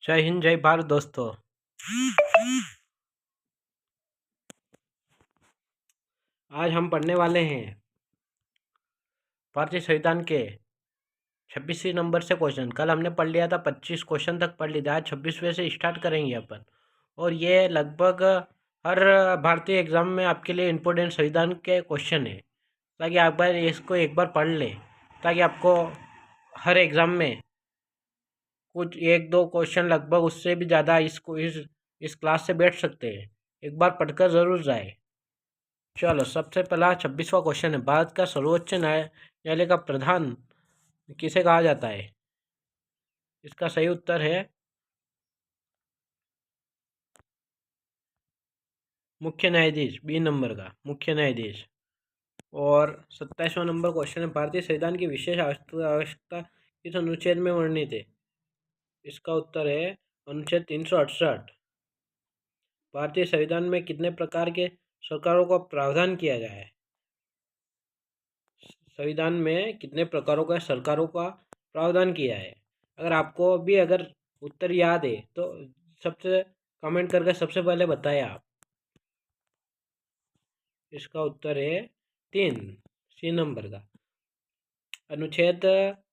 जय हिंद, जय भारत दोस्तों। आज हम पढ़ने वाले हैं भारतीय संविधान के 26वें नंबर से क्वेश्चन। कल हमने पढ़ लिया था, 25 क्वेश्चन तक पढ़ लिया। आज 26वें से स्टार्ट करेंगे अपन। और ये लगभग हर भारतीय एग्जाम में आपके लिए इम्पोर्टेंट संविधान के क्वेश्चन है, ताकि आप बार इसको एक बार पढ़ लें, ताकि आपको हर एग्ज़ाम में कुछ एक दो क्वेश्चन, लगभग उससे भी ज़्यादा इस क्लास से बैठ सकते हैं। एक बार पढ़कर ज़रूर जाए। चलो, सबसे पहला 26वां क्वेश्चन है, भारत का सर्वोच्च न्यायालय का प्रधान किसे कहा जाता है? इसका सही उत्तर है मुख्य न्यायाधीश, बी नंबर का मुख्य न्यायाधीश। और 27वां नंबर क्वेश्चन है, भारतीय संविधान की विशेष आवश्यकता किस अनुच्छेद में वर्णित है? इसका उत्तर है अनुच्छेद 368। भारतीय संविधान में कितने प्रकार के सरकारों का प्रावधान किया गया है? संविधान में कितने प्रकारों का सरकारों का प्रावधान किया है? अगर आपको भी अगर उत्तर याद है तो सबसे कमेंट करके सबसे पहले बताएं आप। इसका उत्तर है 3, सी नंबर का अनुच्छेद।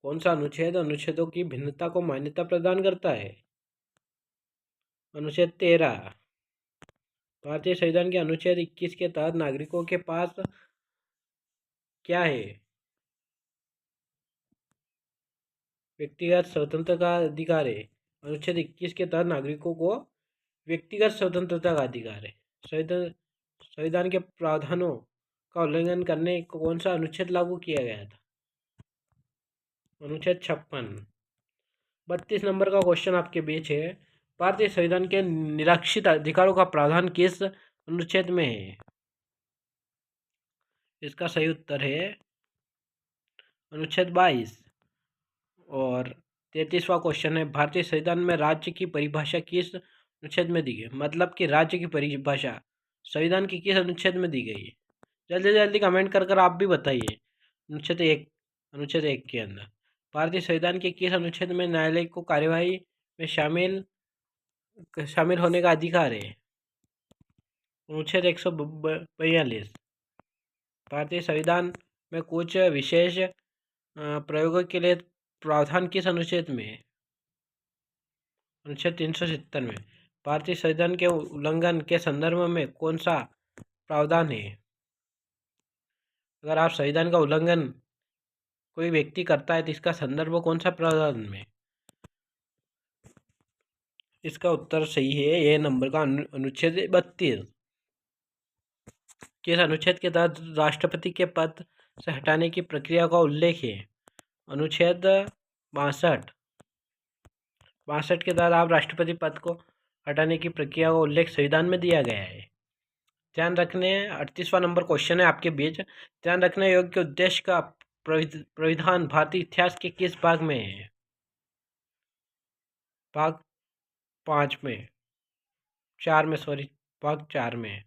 कौन सा अनुच्छेद अनुच्छेदों की भिन्नता को मान्यता प्रदान करता है? अनुच्छेद 13। भारतीय संविधान के अनुच्छेद 21 के तहत नागरिकों के पास क्या है? व्यक्तिगत स्वतंत्रता का अधिकार है। अनुच्छेद 21 के तहत नागरिकों को व्यक्तिगत स्वतंत्रता का अधिकार है। संविधान के प्रावधानों का उल्लंघन करने को कौन सा अनुच्छेद लागू किया गया था? अनुच्छेद 56। 32 नंबर का क्वेश्चन आपके बीच है, भारतीय संविधान के निरक्षित अधिकारों का प्रावधान किस अनुच्छेद में है? इसका सही उत्तर है अनुच्छेद 22। और 33वां क्वेश्चन है, भारतीय संविधान में राज्य की परिभाषा किस अनुच्छेद में दी गई? मतलब कि राज्य की परिभाषा संविधान की किस अनुच्छेद में दी गई है? जल्दी जल्दी कमेंट कर आप भी बताइए। अनुच्छेद 1 के अंदर भारतीय संविधान के किस अनुच्छेद में न्यायालय को कार्यवाही में शामिल होने का अधिकार है? अनुच्छेद 142। भारतीय संविधान में कुछ विशेष प्रयोगों के लिए प्रावधान किस अनुच्छेद में है? अनुच्छेद 370 में। भारतीय संविधान के उल्लंघन के संदर्भ में कौन सा प्रावधान है? अगर आप संविधान का उल्लंघन कोई व्यक्ति करता है तो इसका संदर्भ कौन सा प्रावधान में? इसका उत्तर सही है ए नंबर का अनुच्छेद 32। किस अनुच्छेद के तहत राष्ट्रपति के पद से हटाने की प्रक्रिया का उल्लेख है? अनुच्छेद 62। 62 के तहत आप राष्ट्रपति पद को हटाने की प्रक्रिया का उल्लेख संविधान में दिया गया है। ध्यान रखने 38वां नंबर क्वेश्चन है आपके बीच, ध्यान रखने योग्य उद्देश्य का प्राविधान भारतीय इतिहास के किस भाग में है? भाग 5 में, 4 में, सॉरी, भाग 4 में।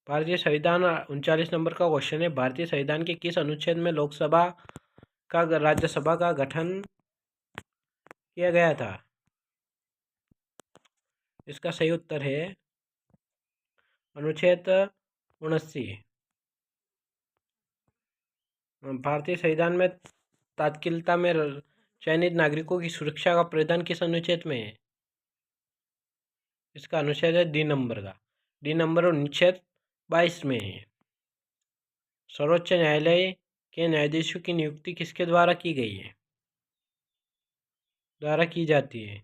भारतीय संविधान 39 नंबर का क्वेश्चन है, भारतीय संविधान के किस अनुच्छेद में लोकसभा का राज्यसभा का गठन किया गया था? इसका सही उत्तर है अनुच्छेद 79। भारतीय संविधान में तात्कालिकता में चयनित नागरिकों की सुरक्षा का प्रावधान किस अनुच्छेद में है? इसका अनुच्छेद है डी नंबर का, डी नंबर अनुच्छेद 22 में है। सर्वोच्च न्यायालय के न्यायाधीशों की नियुक्ति किसके द्वारा की गई है? द्वारा की जाती है।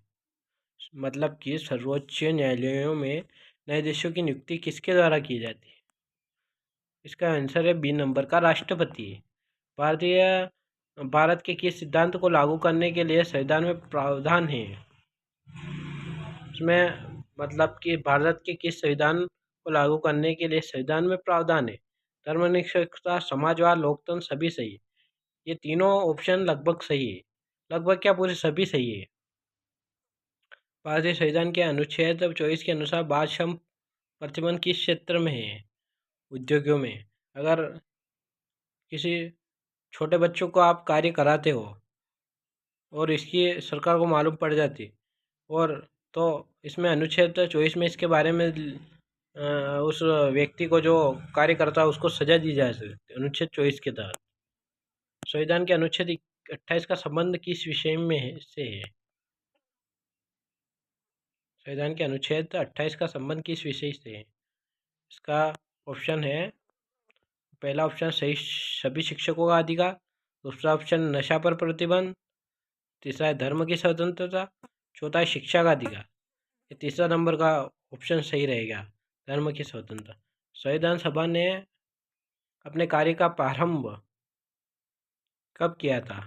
मतलब कि सर्वोच्च न्यायालयों में न्यायाधीशों की नियुक्ति किसके द्वारा की जाती है? इसका आंसर है बी नंबर का, राष्ट्रपति। भारत के किस सिद्धांत को लागू करने के लिए संविधान में प्रावधान है? इसमें मतलब कि भारत के किस संविधान को लागू करने के लिए संविधान में प्रावधान है? धर्मनिरपेक्षता, समाजवाद, लोकतंत्र, सभी सही है। ये तीनों ऑप्शन लगभग सही है, लगभग क्या पूरे सभी सही है। भारतीय संविधान के अनुच्छेद 24 के अनुसार बाल श्रम प्रतिबंध किस क्षेत्र में है? उद्योगों में। अगर किसी छोटे बच्चों को आप कार्य कराते हो और इसकी सरकार को मालूम पड़ जाती, और तो इसमें अनुच्छेद 24 में इसके बारे में उस व्यक्ति को जो कार्य करता है उसको सजा दी जा सकती है अनुच्छेद 24 के तहत। संविधान के अनुच्छेद 28 का संबंध किस विषय में से है? संविधान के अनुच्छेद 28 का संबंध किस विषय से है? इसका ऑप्शन है, पहला ऑप्शन सही सभी शिक्षकों का अधिकार, दूसरा ऑप्शन नशा पर प्रतिबंध, तीसरा है धर्म की स्वतंत्रता, चौथा है शिक्षा का अधिकार। ये तीसरा नंबर का ऑप्शन सही रहेगा, धर्म की स्वतंत्रता। संविधान सभा ने अपने कार्य का प्रारंभ कब किया था?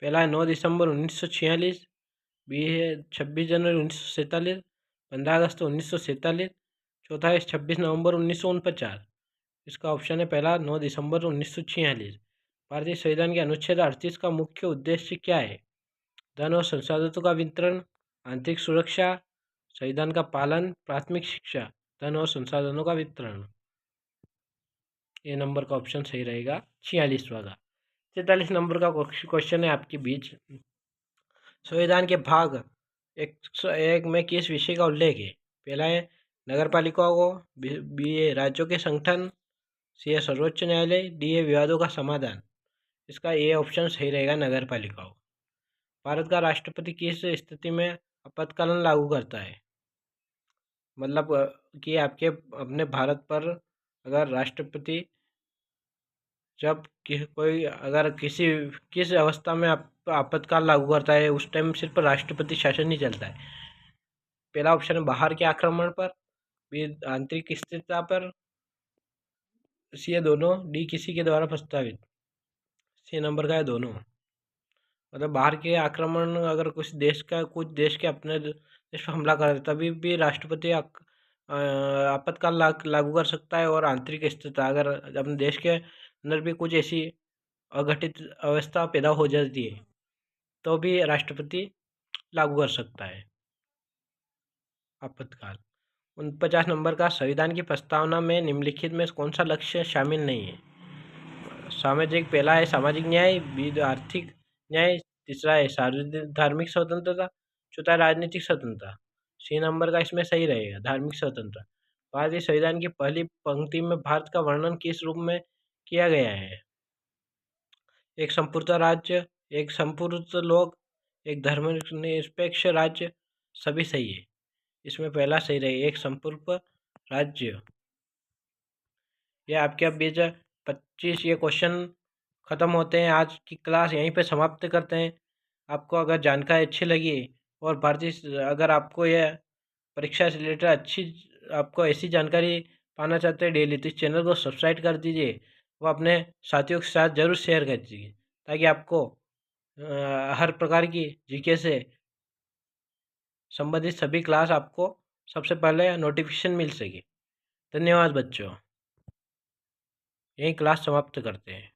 पहला है 9 दिसंबर 1946, बी है 26 जनवरी 1947, 15 अगस्त 1947, चौथा है 26 नवंबर 1949। इसका ऑप्शन है पहला 9 दिसंबर 1946। भारतीय संविधान के अनुच्छेद 38 का मुख्य उद्देश्य क्या है? धन और संसाधनों का वितरण, आंतरिक सुरक्षा, संविधान का पालन, प्राथमिक शिक्षा। धन और संसाधनों का वितरण। ये नंबर का ऑप्शन सही रहेगा 46वां का। 43 नंबर का क्वेश्चन है आपके बीच। संविधान के भाग 101 में किस विषय का उल्लेख है? पहला है नगर पालिकाओं को, बी है राज्यों के संगठन, सी है सर्वोच्च न्यायालय, डी है विवादों का समाधान। इसका ए ऑप्शन सही रहेगा, नगर पालिकाओं। भारत का राष्ट्रपति किस स्थिति में आपातकालीन लागू करता है? मतलब कि आपके अपने भारत पर अगर राष्ट्रपति जब कोई अगर किस अवस्था में आपातकाल लागू करता है, उस टाइम सिर्फ राष्ट्रपति शासन ही चलता है। पहला ऑप्शन है बाहर के आक्रमण पर, बी आंतरिक स्थिरता पर, सी है दोनों, डी किसी के द्वारा प्रस्तावित। सी नंबर का है दोनों। मतलब बाहर के आक्रमण अगर कुछ देश के अपने देश पर हमला कर तभी भी राष्ट्रपति आपातकाल लागू कर सकता है। और आंतरिक स्थिरता अगर अपने देश के अंदर भी कुछ ऐसी अघटित अवस्था पैदा हो जाती है तो भी राष्ट्रपति लागू कर सकता है आपातकाल। 49 नंबर का संविधान की प्रस्तावना में निम्नलिखित में कौन सा लक्ष्य शामिल नहीं है? सामाजिक, पहला है सामाजिक न्याय, बी आर्थिक न्याय, तीसरा है सार्वजनिक धार्मिक स्वतंत्रता, चौथा राजनीतिक स्वतंत्रता। सी नंबर का इसमें सही रहेगा, धार्मिक स्वतंत्रता। भारतीय संविधान की पहली पंक्ति में भारत का वर्णन किस रूप में किया गया है? एक संपूर्ण राज्य, एक संपूर्ण लोक, एक धर्मनिरपेक्ष राज्य। सभी सही है, इसमें पहला सही रहेगा, एक संपूर्ण राज्य। ये आपके अब बीच 25 ये क्वेश्चन ख़त्म होते हैं। आज की क्लास यहीं पे समाप्त करते हैं। आपको अगर जानकारी अच्छी लगी और अगर आपको यह परीक्षा से रिलेटेड आपको ऐसी जानकारी पाना चाहते हैं डेली, तो इस चैनल को सब्सक्राइब कर दीजिए। वो अपने साथियों के साथ ज़रूर शेयर कर दीजिए ताकि आपको हर प्रकार की जीके से संबंधित सभी क्लास आपको सबसे पहले नोटिफिकेशन मिल सके। धन्यवाद बच्चों, यही क्लास समाप्त करते हैं।